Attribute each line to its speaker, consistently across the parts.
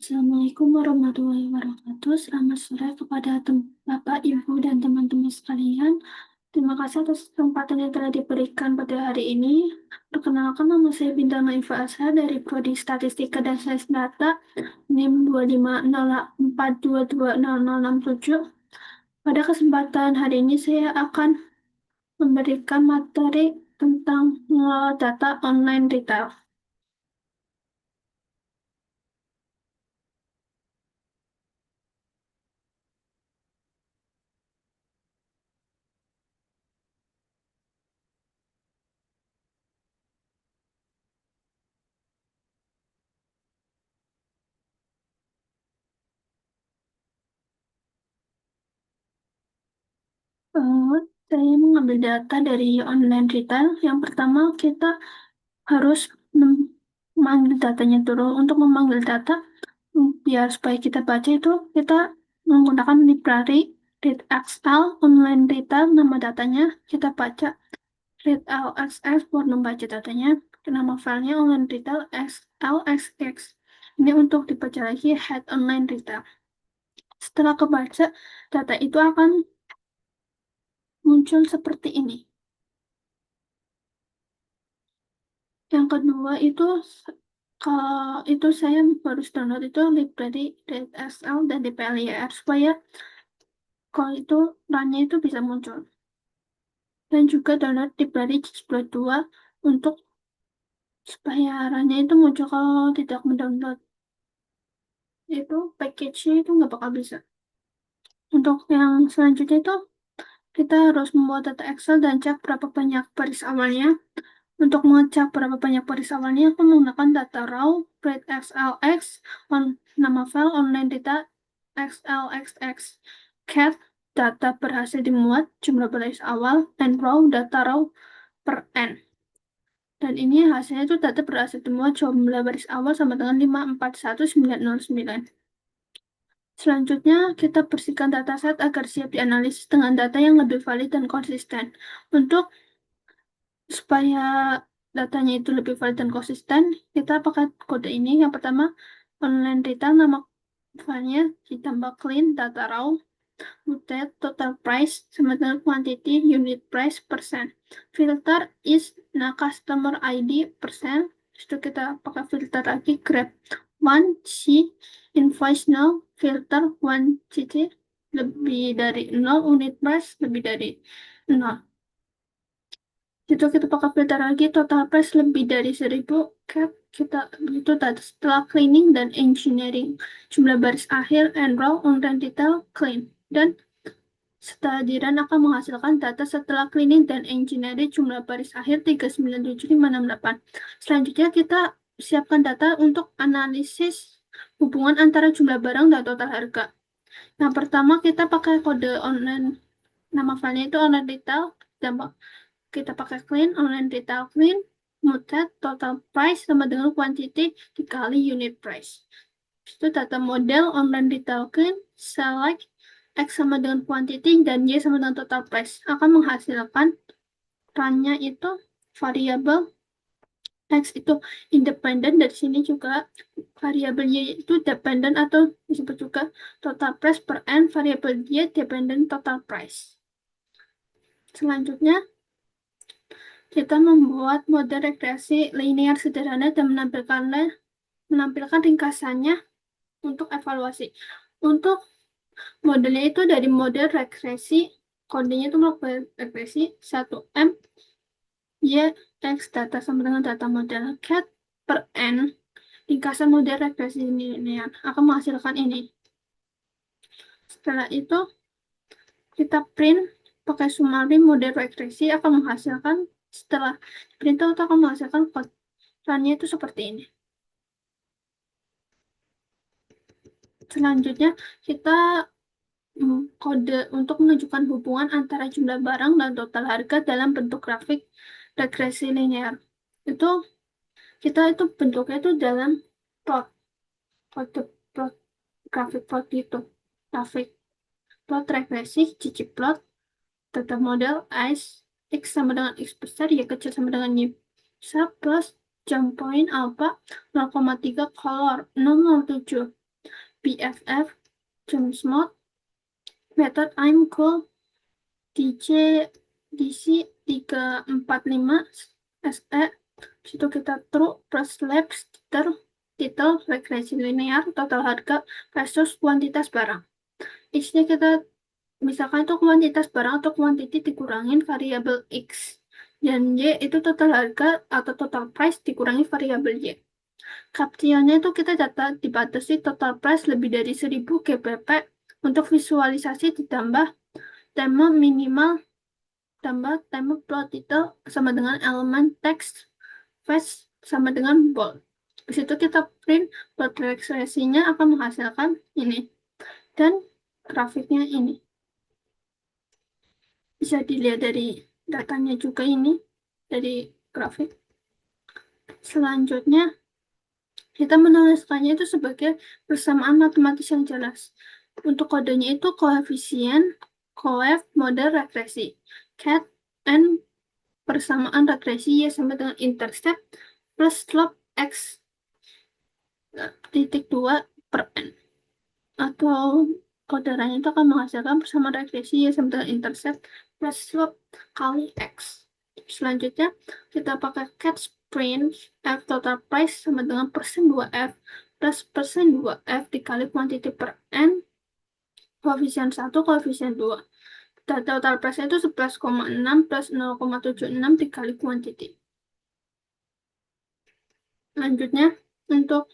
Speaker 1: Assalamualaikum warahmatullahi wabarakatuh. Selamat sore kepada Bapak, Ibu, dan teman-teman sekalian. Terima kasih atas kesempatan yang telah diberikan pada hari ini. Perkenalkan, nama saya Bintang Naifa Asha dari Prodi Statistika dan Sains Data, NIM 25042200067. Pada kesempatan hari ini saya akan memberikan materi tentang mengelola data online retail. Eh, saya mengambil data dari online retail. Yang pertama, kita harus memanggil datanya dulu. Untuk memanggil data, biar supaya kita baca itu, kita menggunakan library readxl online retail. Nama datanya kita baca readlxx buat membaca datanya. Nama filenya online retail xlxx. Ini untuk dibaca lagi head online retail. Setelah kebaca, data itu akan muncul seperti ini. Yang kedua itu kalau itu saya baru download itu library DSL dan DPLYR supaya kalau itu runnya itu bisa muncul. Dan juga download library Ggplot 2 untuk supaya runnya itu muncul kalau tidak mendownload itu package-nya itu nggak bakal bisa. Untuk yang selanjutnya itu kita harus membuat data Excel dan cek berapa banyak baris awalnya. Untuk mengecek berapa banyak baris awalnya, aku menggunakan data raw, bread xlx, nama file online data xlxx, cat, data berhasil dimuat, jumlah baris awal, and raw, data raw per n. Dan ini hasilnya itu data berhasil dimuat jumlah baris awal sama dengan 541909. Selanjutnya, kita bersihkan dataset agar siap dianalisis dengan data yang lebih valid dan konsisten. Untuk supaya datanya itu lebih valid dan konsisten, kita pakai kode ini. Yang pertama, online retail, nama filenya ditambah clean, data raw, muted, total price, sama dengan quantity, unit price, persen. Filter is, nah customer ID, persen. Itu kita pakai filter lagi, grab one C, invoice now, filter one CC, lebih dari 0, unit price, lebih dari 0. Itu kita pakai filter lagi, total price lebih dari 1000, cap kita itu tadi setelah cleaning dan engineering, jumlah baris akhir and raw online detail clean, dan setelah di run akan menghasilkan data setelah cleaning dan engineering jumlah baris akhir 3975568. Selanjutnya kita siapkan data untuk analisis hubungan antara jumlah barang dan total harga. Yang pertama kita pakai kode online, nama filenya itu online detail, dan kita pakai clean, online detail clean, muted, total price sama dengan quantity dikali unit price. Itu data model, online detail clean, select, X sama dengan quantity, dan Y sama dengan total price. Akan menghasilkan runnya itu variabel X itu independen, dari sini juga variabel Y itu dependent atau disebut juga total price per n, variabel Y dependent total price. Selanjutnya, kita membuat model regresi linear sederhana dan menampilkan ringkasannya untuk evaluasi. Untuk modelnya itu dari model regresi, kodenya itu model regresi 1M, Y, X, data sama dengan data model cat per N. Ringkasan model regresi linear akan menghasilkan ini. Setelah itu, kita print pakai summary model regresi akan menghasilkan, setelah print itu akan menghasilkan runnya itu seperti ini. Selanjutnya, kita kode untuk menunjukkan hubungan antara jumlah barang dan total harga dalam bentuk grafik regresi linear. Itu kita itu bentuknya itu dalam plot, kode plot, grafik plot gitu. Grafik plot regresi, plot, data model X, X sama dengan X besar, Y kecil sama dengan Y besar, plus jump point alpha 0,3 color 007. BFF, James Mode, method I'm cool, DJ, DC 345 SE, situ kita true, plus labs, titel, regresi linear, total harga, versus kuantitas barang. X-nya kita, misalkan itu kuantitas barang atau kuantiti dikurangin variabel X. Dan Y itu total harga atau total price dikurangi variabel Y. Captionnya itu kita data dibatasi total price lebih dari 1000 GBP untuk visualisasi ditambah tema minimal tambah tema plot title sama dengan elemen teks face sama dengan bold. Di situ kita print plot regresinya akan menghasilkan ini dan grafiknya ini. Bisa dilihat dari datanya juga ini dari grafik. Selanjutnya kita menuliskannya itu sebagai persamaan matematis yang jelas. Untuk kodenya itu koefisien, coef, model regresi, cat, n, persamaan regresi y sama dengan intercept, plus slope x titik 2 per n. Atau kodarannya itu akan menghasilkan persamaan regresi y sama dengan intercept, plus slope kali x. Selanjutnya kita pakai cat sprint f total price sama dengan persen 2f plus persen 2f dikali kuantiti per n koefisien 1 koefisien 2. Total price itu 11,6 plus 0,76 dikali kuantiti. Selanjutnya untuk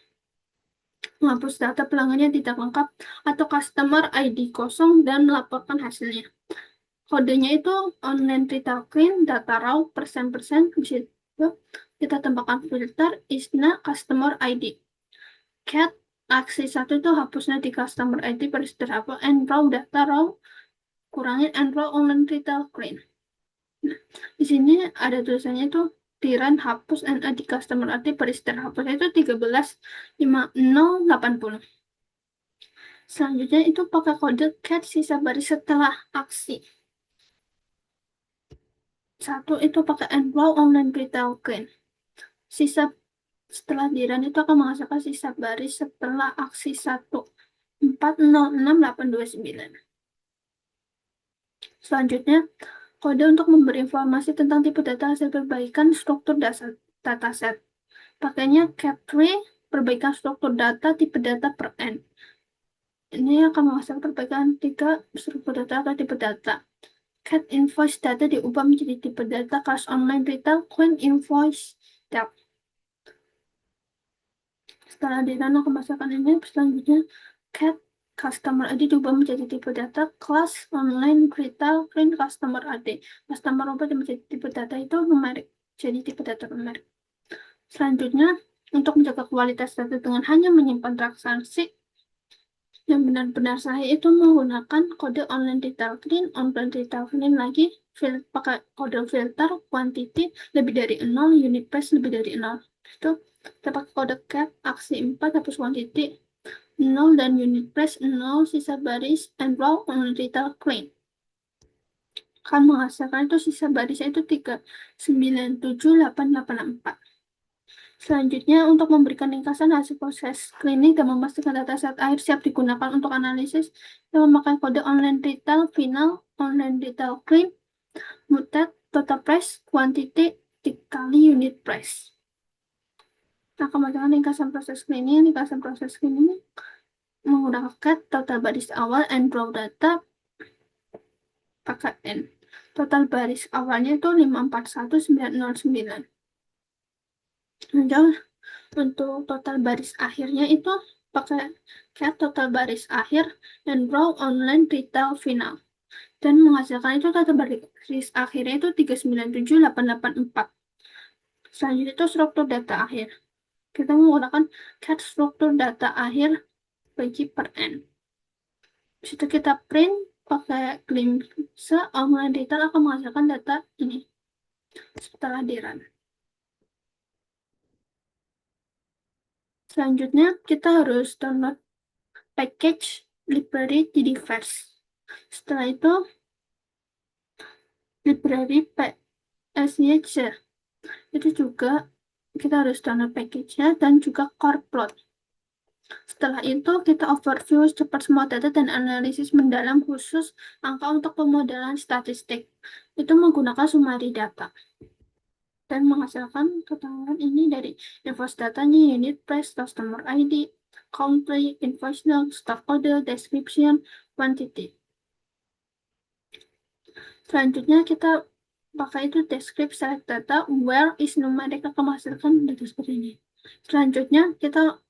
Speaker 1: menghapus data pelanggan yang tidak lengkap atau customer ID kosong dan melaporkan hasilnya. Kodenya itu online retail clean, data raw, persen-persen, bisa kita tambahkan filter, isna, customer ID. Cat, aksi 1 itu hapusnya di customer ID per apa, and raw, data raw, kurangin and raw online retail clean. Nah, di sini ada tulisannya itu tiran hapus NA di customer ID per hapus itu 13.5080. Selanjutnya itu pakai kode cat sisa baris setelah aksi. 1 itu pakai enroll online retail clean. Sisa setelah diran itu akan menghasilkan sisa baris setelah aksi 1 406.829. Selanjutnya kode untuk memberi informasi tentang tipe data hasil perbaikan struktur dataset. Pakainya cat3 perbaikan struktur data tipe data per n. Ini akan menghasilkan perbaikan 3 struktur data atau tipe data. Cat invoice data diubah menjadi tipe data kelas online retail clean invoice tab. Setelah dirun akan menghasilkan ini. Selanjutnya cat customer ID diubah menjadi tipe data kelas online retail clean customer ID. Customer ubah menjadi tipe data itu numerik, jadi tipe data numerik. Selanjutnya untuk menjaga kualitas data dengan hanya menyimpan transaksi yang benar-benar sahih itu menggunakan kode online retail clean lagi pakai kode filter quantity lebih dari 0, unit price lebih dari 0. Itu kita pakai kode cap aksi 4 hapus quantity 0 dan unit price 0 sisa baris and raw online retail clean. Akan menghasilkan itu sisa barisnya itu 397.884. Selanjutnya, untuk memberikan ringkasan hasil proses klinik dan memastikan dataset akhir siap digunakan untuk analisis, kita memakai kode online retail final, online retail clean, muted, total price, quantity, dikali unit price. Nah, kemudian ringkasan proses cleaning menggunakan total baris awal and raw data pakai N. Total baris awalnya itu 541909. Untuk total baris akhirnya itu pakai cat total baris akhir dan raw online retail final dan menghasilkan itu total baris akhirnya itu 397.884. Selanjutnya itu struktur data akhir. Kita menggunakan cat struktur data akhir bagi per n. Situ kita print pakai glimpse online retail akan menghasilkan data ini setelah di run. Selanjutnya kita harus download package library jadi verse. Setelah itu library PSYC itu juga kita harus download package-nya dan juga core plot. Setelah itu, kita overview cepat semua data dan analisis mendalam khusus angka untuk pemodelan statistik. Itu menggunakan summary data dan menghasilkan ketahuan ini dari invoice datanya, unit price, customer ID, country, invoice note, stock order, description, quantity. Selanjutnya kita pakai itu describe select data where is numeric akan menghasilkan data seperti ini. Selanjutnya kita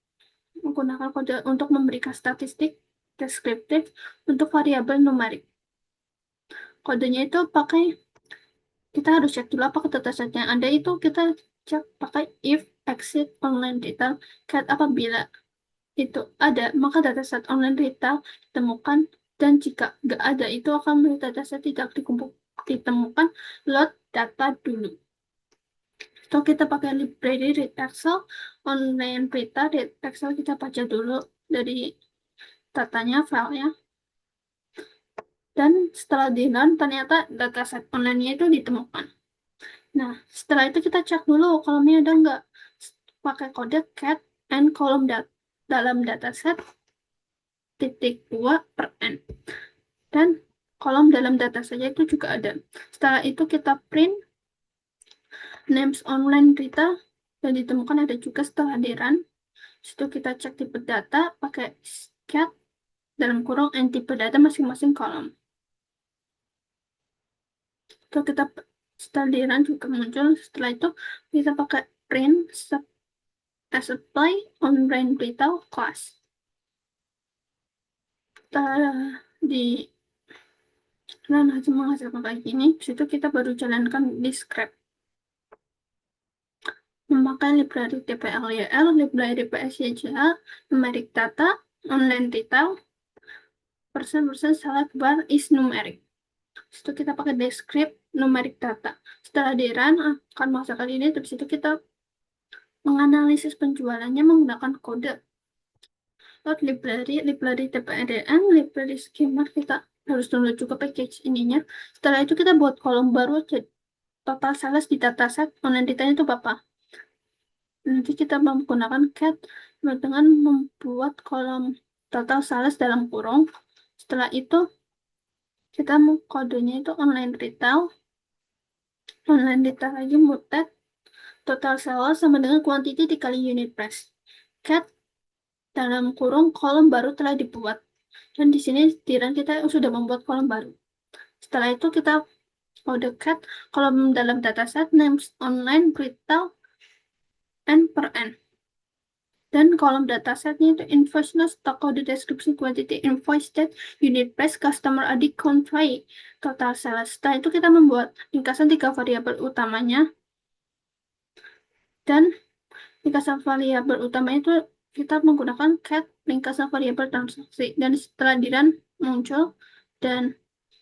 Speaker 1: menggunakan kode untuk memberikan statistik deskriptif untuk variabel numerik. Kodenya itu pakai, kita harus cek dulu apakah dataset yang ada itu kita cek pakai if exit online detail cat apabila itu ada maka dataset online detail ditemukan, dan jika nggak ada itu akan menjadi dataset tidak ditemukan, load data dulu. So kita pakai library read Excel online data read Excel, kita baca dulu dari datanya, filenya, dan setelah di run ternyata dataset online-nya itu ditemukan. Nah, setelah itu kita cek dulu kolomnya ada nggak, pakai kode cat and kolom dalam dataset titik 2 per n, dan kolom dalam data saja itu juga ada. Setelah itu kita print names online data dan ditemukan ada juga setelah di run. Situ kita cek tipe data pakai cat dalam kurung and tipe data masing-masing kolom. Itu kita setelah di run juga muncul. Setelah itu kita pakai print as apply on brand retail class. Setelah di run menghasilkan kayak gini, situ kita baru jalankan describe memakai library TPLYL, library PSYJA, numeric data, online detail, persen select bar is numeric. Setelah kita pakai describe numeric data. Setelah di run akan menghasilkan ini, terus itu kita menganalisis penjualannya menggunakan kode. Load library TPRDN, library schema, kita harus download juga package ininya. Setelah itu kita buat kolom baru, total sales di dataset online data itu Bapak. Nanti kita menggunakan cat dengan membuat kolom total sales dalam kurung. Setelah itu kita mau kodenya itu online retail lagi mutet total sales sama dengan quantity dikali unit price. Cat dalam kurung kolom baru telah dibuat, dan di sini tiran kita sudah membuat kolom baru. Setelah itu kita kode cat kolom dalam dataset names online retail n per n, dan kolom datasetnya itu invoice note, stock order, description, quantity, invoice date, unit price, customer ID, country, total sales. Setelah itu kita membuat ringkasan 3 variabel utamanya, dan ringkasan variabel utama itu kita menggunakan cat ringkasan variabel transaksi, dan setelah di run muncul, dan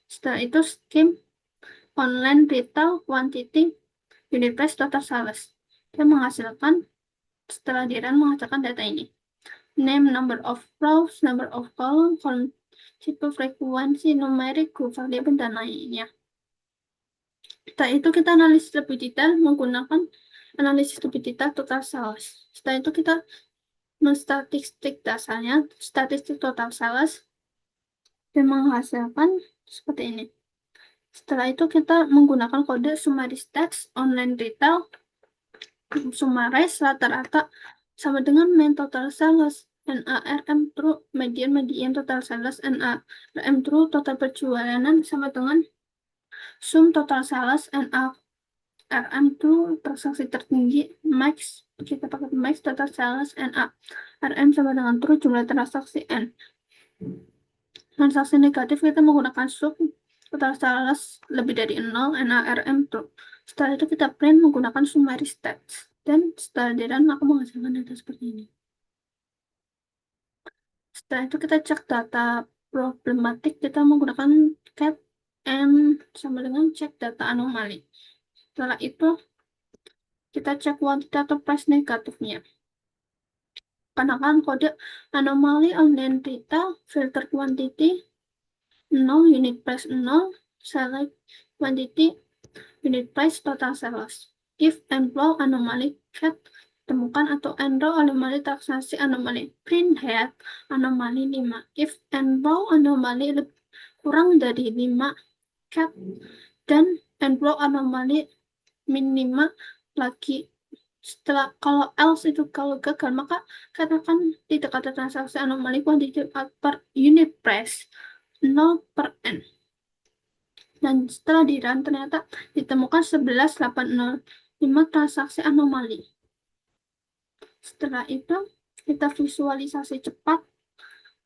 Speaker 1: setelah itu scheme online retail quantity unit price total sales, dan menghasilkan setelah di run menghasilkan data ini: name, number of rows, number of column tipe, frekuensi, numerik, group variable, dan lainnya. Setelah itu kita analisis lebih detail menggunakan analisis lebih detail total sales. Setelah itu kita menstatistik dasarnya, statistik total sales, dan menghasilkan seperti ini. Setelah itu kita menggunakan kode summary stats online retail, summarize rata-rata sama dengan main total sales, NARM true, median total sales, NARM true, total penjualan sama dengan sum total sales, NARM true, transaksi tertinggi, max, kita pakai max total sales, NARM sama dengan true, jumlah transaksi N. Transaksi negatif kita menggunakan sum total sales lebih dari 0, NARM true. Setelah itu kita print menggunakan summary stats, dan setelah di run aku menghasilkan data seperti ini. Setelah itu kita cek data problematik, kita menggunakan cat and sama dengan cek data anomali. Setelah itu kita cek kuantitas atau price negatifnya. Gunakan kode anomali online data, filter quantity 0, unit price 0, select quantity, unit price, total sales. If and flow anomaly cat temukan atau and row anomali transaksi anomali print head anomali 5. If and row anomali kurang dari 5, cat, dan and row anomali min 5 lagi. Setelah kalau else itu kalau gagal, maka katakan tidak ada transaksi anomali quantity per unit price 0 per n. Dan setelah di run ternyata ditemukan 11.805 transaksi anomali. Setelah itu kita visualisasi cepat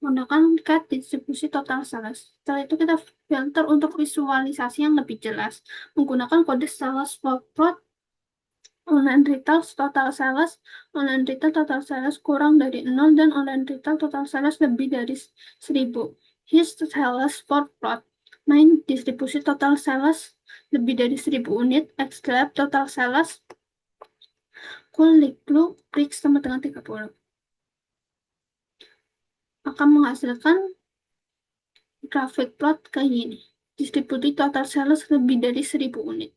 Speaker 1: menggunakan cat distribusi total sales. Setelah itu kita filter untuk visualisasi yang lebih jelas menggunakan kode sales for plot online retail total sales, online retail total sales kurang dari 0, dan online retail total sales lebih dari 1.000. His sales for plot 9 distribusi total sales lebih dari 1.000 unit, X lab total sales cool liklu prix sama dengan 30 akan menghasilkan grafik plot kayak gini. Distribusi total sales lebih dari 1.000 unit.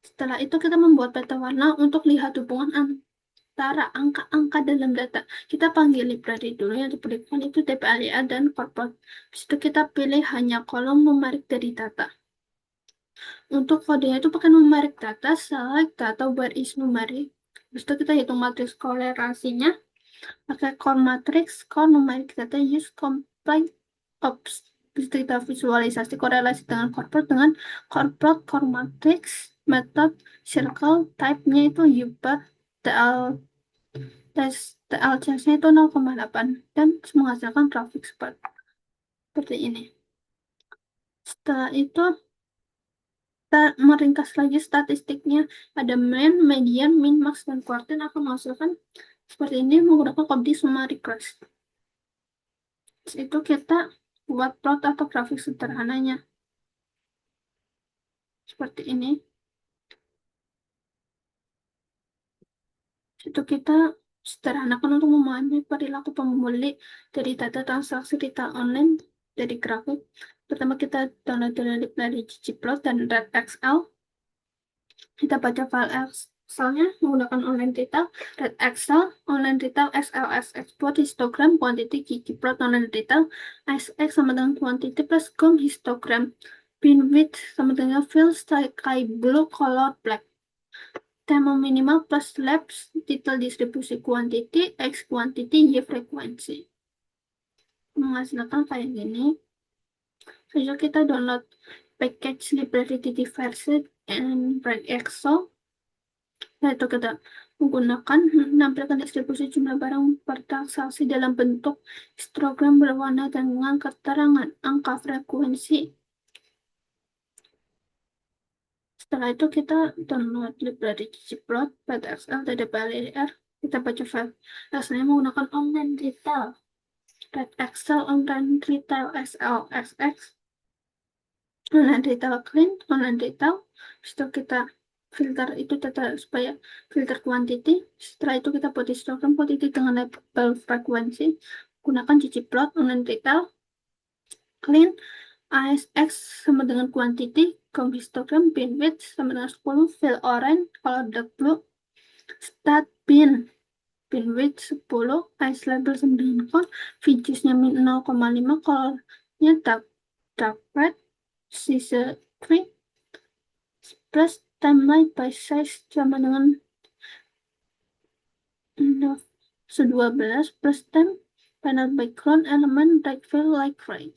Speaker 1: Setelah itu kita membuat peta warna untuk lihat hubungan antara angka-angka dalam data. Kita panggil library dulu, yang diberikan itu dplia dan corpus. Habis itu kita pilih hanya kolom numerik dari data. Untuk kodenya itu pakai numerik data, select data where is numeric. Habis itu kita hitung matriks korelasinya pakai core matrix, core numerik data, use complete ops. Bisa kita visualisasi korelasi dengan corpus dengan core plot, core matrix, method, circle, type-nya itu ubar, TL TLCS-nya itu 0,8 dan menghasilkan grafik seperti ini. Setelah itu kita meringkas lagi statistiknya, ada mean, median, min, max, dan quartile akan menghasilkan seperti ini menggunakan kode summa regress. Itu kita buat plot atau grafik sederhananya seperti ini. Itu kita sederhanakan untuk memahami perilaku pembeli dari data transaksi retail online dari grafik. Pertama kita download dari ggplot dan redxl. Kita baca file Excel-nya menggunakan online retail, red Excel, online retail, XLS, export histogram, quantity, ggplot, online retail, SX sama dengan quantity plus com histogram, bin width sama dengan fill sky blue, color black. Tema minimal plus labs, title distribusi quantity, X quantity, Y frekuensi. Menghasilkan kayak gini. Lalu kita download package library versi and break Excel. Yaitu kita menggunakan menampilkan distribusi jumlah barang per transaksi dalam bentuk histogram berwarna dan dengan keterangan angka frekuensi. Setelah itu kita download library ggplot, redxl, ddplir. Kita baca file Excel menggunakan online retail, redxl, online retail, SLSX, online retail clean, online retail. Setelah kita filter itu data supaya filter quantity. Setelah itu kita buat histogram quantity dengan label frekuensi. Gunakan ggplot, online retail, clean, ASX sama dengan quantity, com histogram, bin width sama dengan 10, fill orange, color dark blue, start bin width 10, ice label 9 con, featuresnya min 0,5, colornya dark red, scissor 3, plus timeline by size sama dengan 12 plus time panel background element right fill like gray.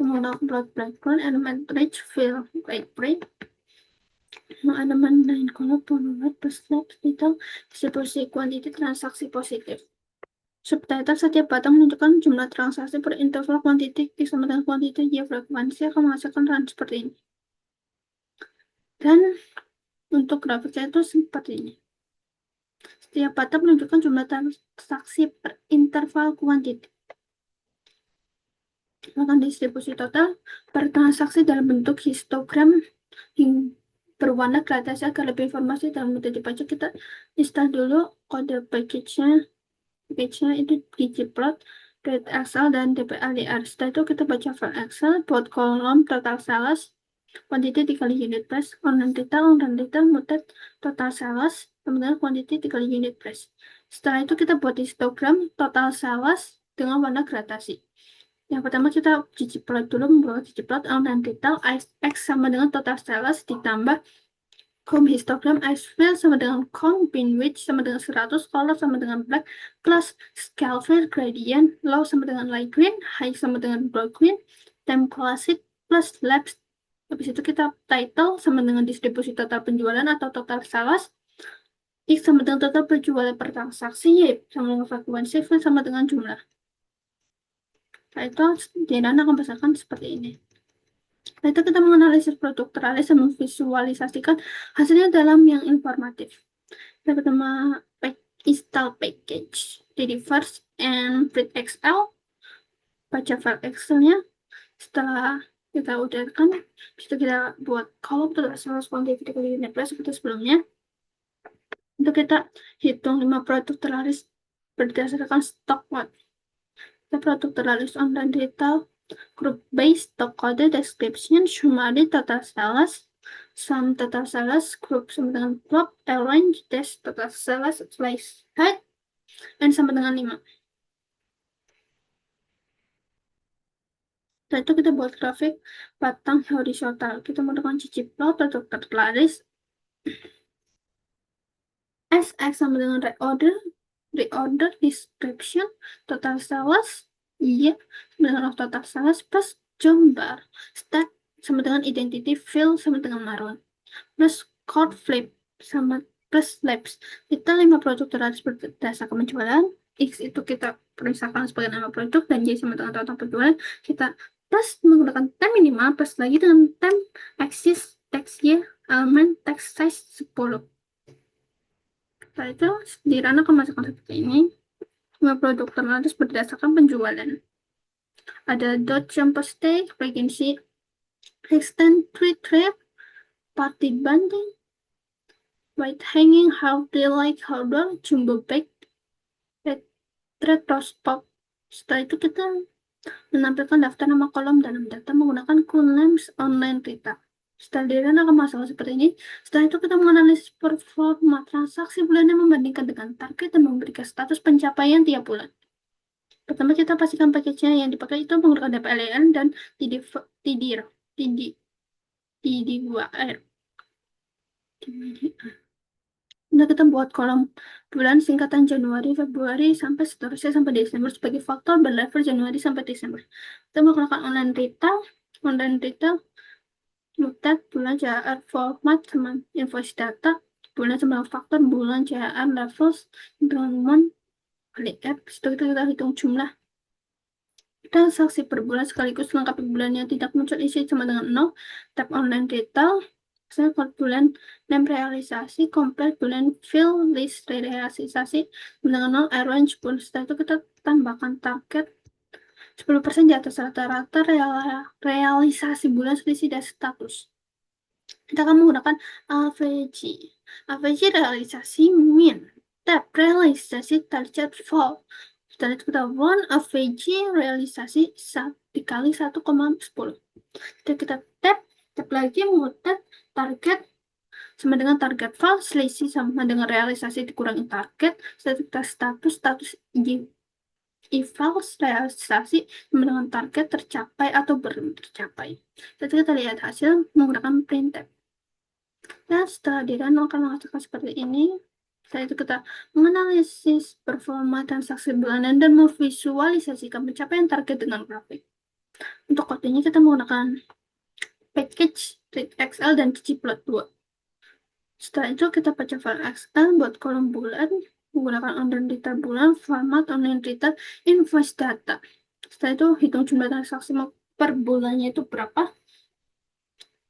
Speaker 1: Menggunakan blood background element rich fill like gray. Elemen lain color penolak plus labs detail distribusi quantity transaksi positif. Subtitle setiap batang menunjukkan jumlah transaksi per interval quantity X sama dengan quantity Y frekuensi akan menghasilkan run seperti ini. Dan untuk grafiknya itu seperti ini. Setiap batang menunjukkan jumlah transaksi per interval quantity. Maka distribusi total per transaksi dalam bentuk histogram berwarna gradasi agar lebih informasi dalam mudah dibaca. Kita install dulu kode package-nya itu ggplot, redxl, dan dplir. Setelah itu kita baca file Excel buat kolom total sales, quantity dikali unit price, online retail, muted, total sales, sama dengan quantity dikali unit price. Setelah itu kita buat histogram total sales dengan warna gradasi. Yang pertama kita ggplot dulu, membuat ggplot online retail X sama dengan total sales ditambah com histogram ice fill sama dengan com binwidth sama dengan 100, color sama dengan black, plus scale fill gradient, low sama dengan light green, high sama dengan dark green, time classic plus labs. Habis itu kita title sama dengan distribusi total penjualan atau total sales, X sama dengan total penjualan per transaksi, Y sama dengan frekuensi, V sama dengan jumlah. Title Diana akan berdasarkan seperti ini. Setelah itu kita menganalisis produk teralis dan memvisualisasikan hasilnya dalam yang informatif. Yang pertama, install package, jadi first and print Excel, baca file Excelnya. Setelah kita udah kan, bisa kita buat kolom total sales quantity dikali unit price seperti sebelumnya. Untuk kita hitung 5 produk terlaris berdasarkan stock lot. Kita produk terlaris online retail, group base, stock code, description, summary, total sales, sum total sales, group sama dengan block, arrange, dash, total sales, slice height, dan sama dengan 5. Setelah itu kita buat grafik batang horizontal. Kita menggunakan ggplot produk terlaris SX sama dengan reorder description, total sales, iya, sama dengan total sales plus jumlah, stack sama dengan identity fill sama dengan marun, plus code flip sama plus labs. Kita 5 produk terlaris berdasarkan penjualan. X itu kita permisalkan sebagai nama produk dan Y sama dengan total penjualan. Kita plus menggunakan time minimal plus lagi dengan time axis text Y elemen text size 10. Setelah itu, di ranah pemasukan seperti ini, 5 produk terlaris berdasarkan penjualan. Ada dot jumper steak, pregnancy, extend tree trap, party banding, white hanging, healthy like hardware, jumbo bag, retrospot. Setelah itu kita menampilkan daftar nama kolom dalam data menggunakan Coolnames online data. Setelah dirian akan masalah seperti ini, setelah itu kita menganalisis performa transaksi bulanan membandingkan dengan target dan memberikan status pencapaian tiap bulan. Pertama kita pastikan package-nya yang dipakai itu menggunakan DPLN dan TD2R. Nah, kita buat kolom bulan singkatan Januari, Februari, sampai seterusnya sampai Desember sebagai faktor berlevel Januari sampai Desember. Kita menggunakan online retail, mutat bulan CHR format sama invoice data, bulan sama faktor bulan CHR levels dengan month kali F. Setelah itu kita hitung jumlah transaksi per bulan sekaligus melengkapi bulan yang tidak muncul isi sama dengan 0. Tab online detail, saya bulan name realisasi, komplit bulan fill list realisasi dengan 0, arrange pun. Setelah itu kita tambahkan target 10% di atas rata-rata realisasi bulan selisih dan status. Kita akan menggunakan AVG. AVG realisasi min, tab realisasi target fall. Setelah itu kita one AVG realisasi dikali 1,10. Jadi kita tab lagi mutat target sama dengan target fall, selisih sama dengan realisasi dikurangi target. Setelah itu kita status eval realisasi sama dengan target tercapai atau belum tercapai. Jadi kita lihat hasil menggunakan printf. Dan setelah di-run akan menghasilkan seperti ini. Setelah itu kita menganalisis performa transaksi bulanan dan memvisualisasikan pencapaian target dengan grafik. Untuk kodenya kita menggunakan package Excel dan ggplot2. Setelah itu kita baca file Excel buat kolom bulan menggunakan online data bulan, format online data, invoice data. Setelah itu hitung jumlah transaksi per bulannya itu berapa.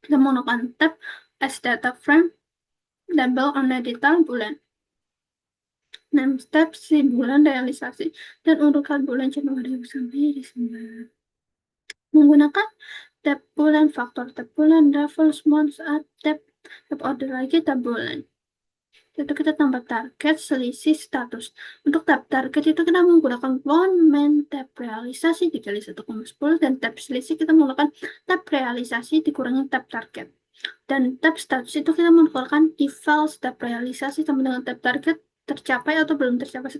Speaker 1: Kita menggunakan tab as data frame, label online data bulan. 6 step si bulan realisasi dan urutan bulan Januari sampai Desember. Menggunakan tab bulan, faktor tab bulan, levels, months, tab order lagi tab bulan. Itu kita tambah target, selisih, status. Untuk tab target itu kita menggunakan one man tab realisasi dikali 1,10 dan tab selisih kita menggunakan tab realisasi dikurangi tab target. Dan tab status itu kita mengeluarkan eval tab realisasi sama dengan tab target tercapai atau belum tercapai.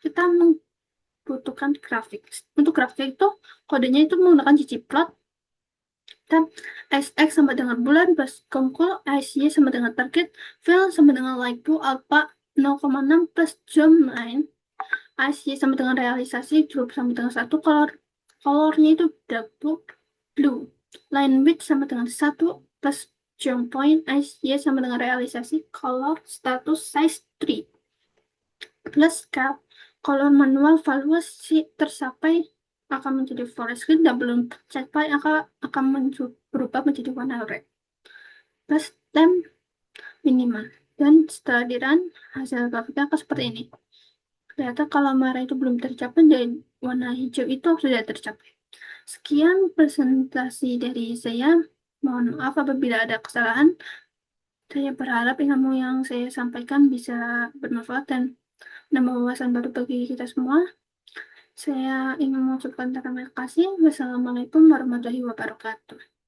Speaker 1: Kita membutuhkan grafik. Untuk grafik itu kodenya itu menggunakan ggplot. Dan SX sama dengan bulan plus kongkol, SY sama dengan target, fill sama dengan like to alpha 0,6 plus jump line, SY sama dengan realisasi, drop sama dengan 1, colornya itu double blue, line width sama dengan 1 plus jump point, SY sama dengan realisasi, color status size 3 plus color manual valuasi tercapai akan menjadi forest green dan belum tercapai akan berubah menjadi warna red plus temp minimal. Dan setelah di run hasil grafiknya akan seperti ini. Ternyata kalau merah itu belum tercapai dan warna hijau itu sudah tercapai. Sekian presentasi dari saya. Mohon maaf apabila ada kesalahan. Saya berharap ilmu yang saya sampaikan bisa bermanfaat dan menambah wawasan baru bagi kita semua. Saya ingin mengucapkan terima kasih. Wassalamualaikum warahmatullahi wabarakatuh.